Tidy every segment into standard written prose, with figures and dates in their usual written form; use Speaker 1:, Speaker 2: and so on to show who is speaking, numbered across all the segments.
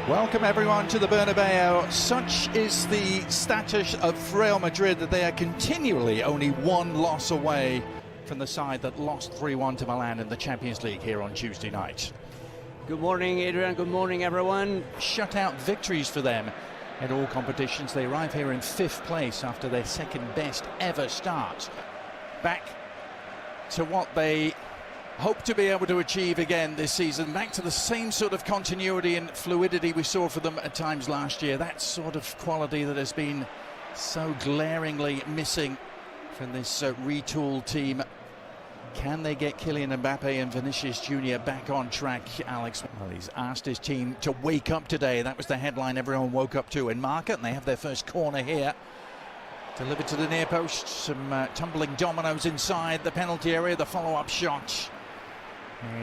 Speaker 1: Welcome everyone to the Bernabeu. Such is the status of Real Madrid that they are continually only one loss away from the side that lost 3-1 to Milan in the Champions League here on Tuesday night.
Speaker 2: Good morning, Adrian. Good morning, everyone.
Speaker 1: Shutout victories for them in all competitions. They arrive here in 5th place after their second best ever start. Back to what they hope to be able to achieve again this season, back to the same sort of continuity and fluidity we saw for them at times last year. That sort of quality that has been so glaringly missing from this retooled team. Can they get Kylian Mbappe and Vinícius Jr back on track, Alex? Well, he's asked his team to wake up today. That was the headline everyone woke up to in market, and they have their first corner here. Delivered to the near post, some tumbling dominoes inside the penalty area. The follow-up shot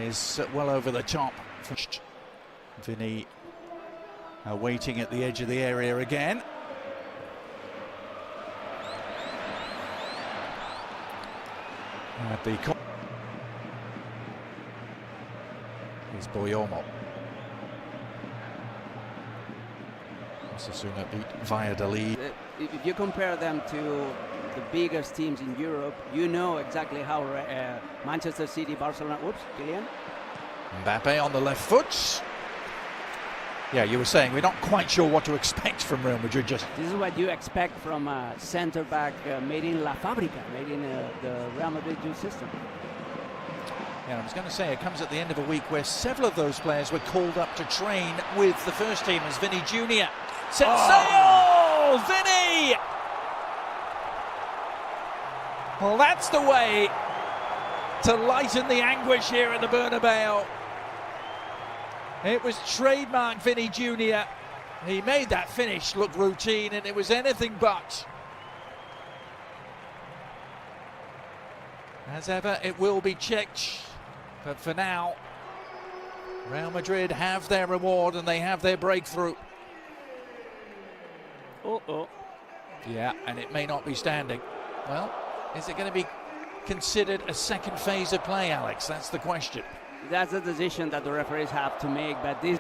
Speaker 1: is well over the top. Vinny waiting at the edge of the area again. At the here's Boyomo. Osasuna beat Valladolid.
Speaker 2: If you compare them to the biggest teams in Europe, you know exactly how Manchester City, Barcelona. Oops, Kylian.
Speaker 1: Mbappe on the left foot. Yeah, you were saying we're not quite sure what to expect from Real Madrid. This
Speaker 2: is what you expect from a centre-back made in La Fábrica, made in the Real Madrid youth system.
Speaker 1: Yeah, I was going to say, it comes at the end of a week where several of those players were called up to train with the first team as Vinny Jr. Senseo! Vinny! Well, that's the way to lighten the anguish here at the Bernabeu. It was trademark Vinny Jr. He made that finish look routine, and it was anything but. As ever, it will be checked. But for now, Real Madrid have their reward and they have their breakthrough. Yeah, and it may not be standing. Well, is it going to be considered a second phase of play, Alex? That's the question.
Speaker 2: That's a decision that the referees have to make, but this...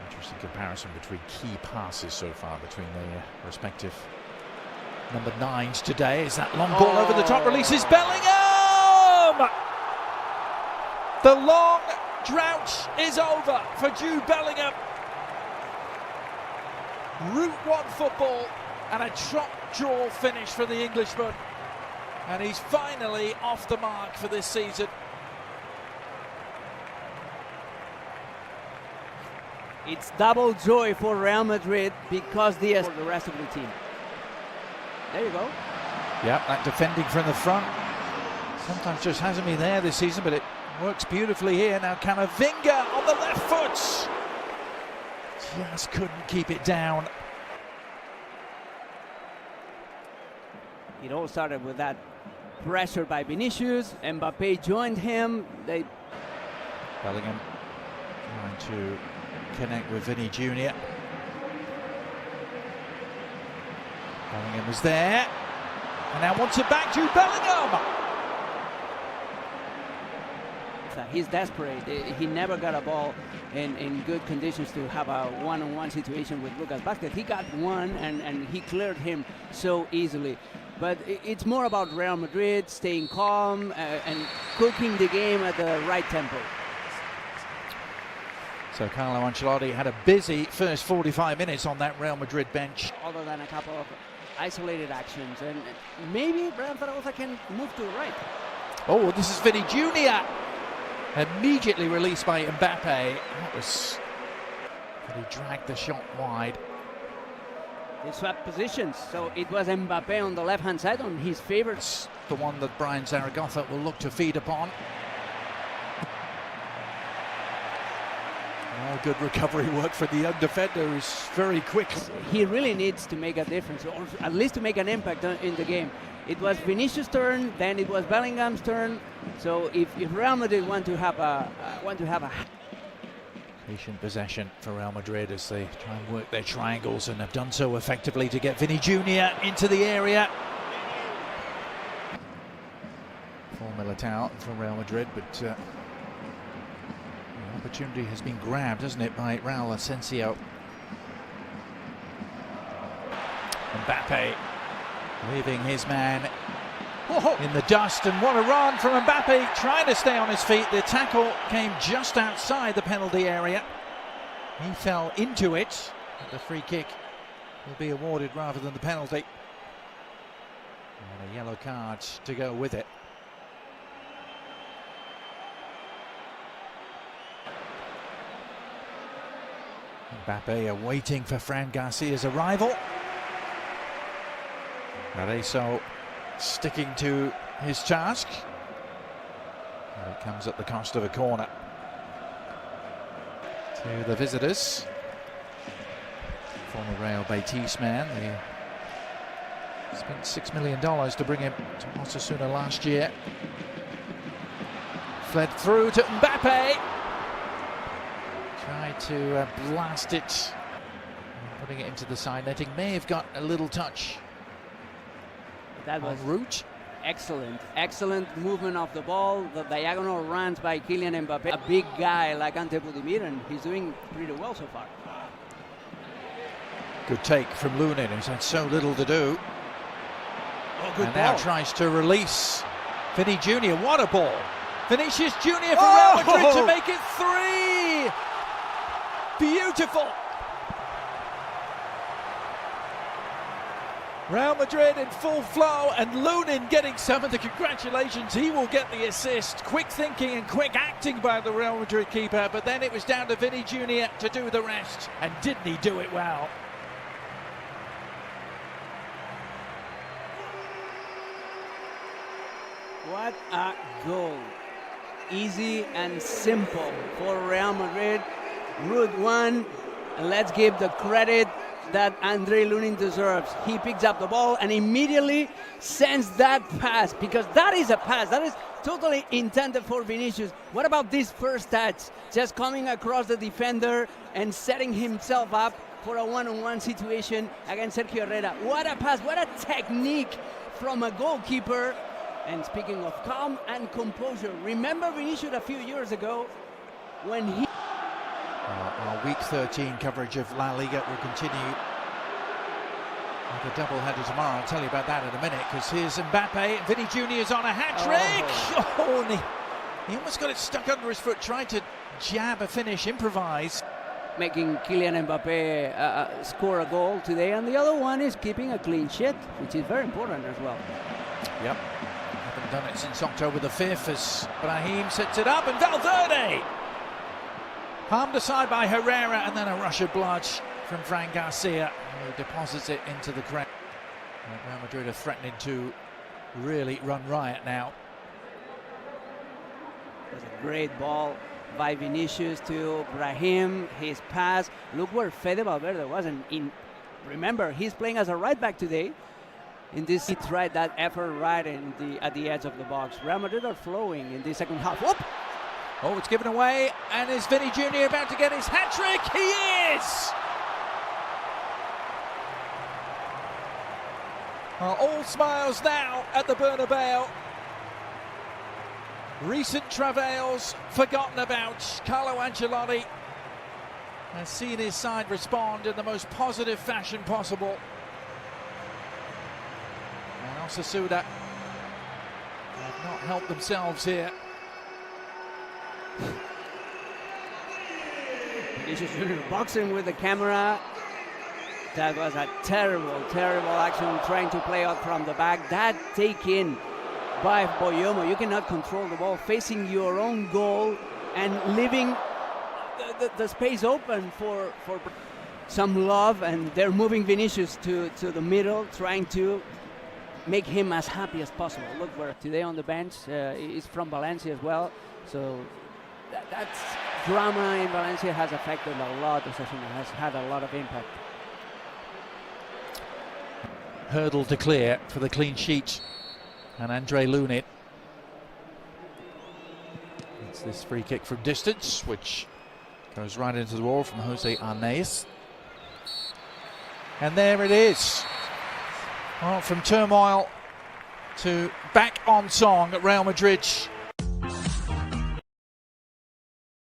Speaker 1: Interesting comparison between key passes so far between their respective number 9s today. Is that long ball over the top, releases Bellingham! The long drought is over for Jude Bellingham. Route 1 football and a top-draw finish for the Englishman. And he's finally off the mark for this season.
Speaker 2: It's double joy for Real Madrid because for the rest of the team. There you go.
Speaker 1: Yeah, that defending from the front sometimes just hasn't been there this season, but it works beautifully here. Now Camavinga on the left foot. Just couldn't keep it down.
Speaker 2: It all started with that pressure by Vinícius. Mbappe joined him.
Speaker 1: Bellingham trying to connect with Vinny Jr. Bellingham was there. And now wants it back to Bellingham.
Speaker 2: He's desperate. He never got a ball in good conditions to have a one-on-one situation with Lucas Vázquez. He got one and he cleared him so easily. But it's more about Real Madrid staying calm and cooking the game at the right tempo.
Speaker 1: So Carlo Ancelotti had a busy first 45 minutes on that Real Madrid bench.
Speaker 2: Other than a couple of isolated actions. And maybe Brian Zaragoza can move to the right.
Speaker 1: Oh, this is Vinny Jr. Immediately released by Mbappe. That was... But he dragged the shot wide.
Speaker 2: They swapped positions, so it was Mbappe on the left-hand side on his favorites.
Speaker 1: The one that Brian Zaragoza will look to feed upon. Oh, good recovery work for the young defender, who's very quick.
Speaker 2: He really needs to make a difference, or at least to make an impact in the game. It was Vinícius' turn, then it was Bellingham's turn. So if Real Madrid want to have a
Speaker 1: patient possession for Real Madrid as they try and work their triangles, and have done so effectively to get Vinny Jr. into the area. For Militao from Real Madrid, but opportunity has been grabbed, hasn't it, by Raul Asensio. Mbappe leaving his man in the dust, and what a run from Mbappe, trying to stay on his feet. The tackle came just outside the penalty area. He fell into it. The free kick will be awarded rather than the penalty. And a yellow card to go with it. Mbappe awaiting for Fran Garcia's arrival. Areso sticking to his task. And it comes at the cost of a corner. To the visitors. Former Real Betis man. They spent $6 million to bring him to Osasuna last year. Fled through to Mbappe. Tried to blast it. Putting it into the side netting. May have got a little touch.
Speaker 2: That was
Speaker 1: route.
Speaker 2: Excellent movement of the ball. The diagonal runs by Kylian Mbappe. A big guy like Ante Budimir, and he's doing pretty well so far.
Speaker 1: Good take from Lunin, who's had so little to do.
Speaker 2: Oh, good
Speaker 1: and
Speaker 2: ball.
Speaker 1: Now tries to release Vini Jr. What a ball! Vinícius Jr. for Real Madrid to make it 3. Beautiful. Real Madrid in full flow, and Lunin getting some of the congratulations. He will get the assist. Quick thinking and quick acting by the Real Madrid keeper, but then it was down to Vini Jr. to do the rest, and didn't he do it well?
Speaker 2: What a goal. Easy and simple for Real Madrid. Route 1, and let's give the credit that Andre Lunin deserves. He picks up the ball and immediately sends that pass, because that is a pass that is totally intended for Vinícius. What about this first touch? Just coming across the defender and setting himself up for a one-on-one situation against Sergio Herrera. What a pass, what a technique from a goalkeeper. And speaking of calm and composure, remember Vinícius a few years ago when he...
Speaker 1: Our Week 13 coverage of La Liga will continue with a double-header tomorrow. I'll tell you about that in a minute, because here's Mbappe. Vini Jr. is on a hat-trick. Oh, and he almost got it stuck under his foot, tried to jab a finish, improvise.
Speaker 2: Making Kylian Mbappe score a goal today, and the other one is keeping a clean sheet, which is very important as well.
Speaker 1: Yep, haven't done it since October the 5th as Brahim sets it up, and Valverde palmed aside by Herrera, and then a rush of blood from Fran Garcia, who deposits it into the crowd. Real Madrid are threatening to really run riot now.
Speaker 2: It was a great ball by Vinícius to Brahim. His pass. Look where Fede Valverde was. And remember, he's playing as a right back today. In this, he tried that effort right at the edge of the box. Real Madrid are flowing in the second half. Whoop!
Speaker 1: Oh, it's given away, and is Vini Jr. about to get his hat-trick? He is! Well, all smiles now at the Bernabeu. Recent travails forgotten about. Carlo Ancelotti has seen his side respond in the most positive fashion possible. And Osasuna have not helped themselves here.
Speaker 2: Vinícius Jr. boxing with the camera. That was a terrible action, trying to play out from the back. That take-in by Boyomo. You cannot control the ball, facing your own goal and leaving the space open for some love, and they're moving Vinícius to the middle, trying to make him as happy as possible. Look, where today on the bench is from Valencia as well, so that's drama in Valencia has affected a lot. Osasuna has had a lot of impact.
Speaker 1: Hurdle to clear for the clean sheet, and Andre Lunin. It's this free kick from distance, which goes right into the wall from Jose Arnaiz. And there it is. Well, from turmoil to back on song at Real Madrid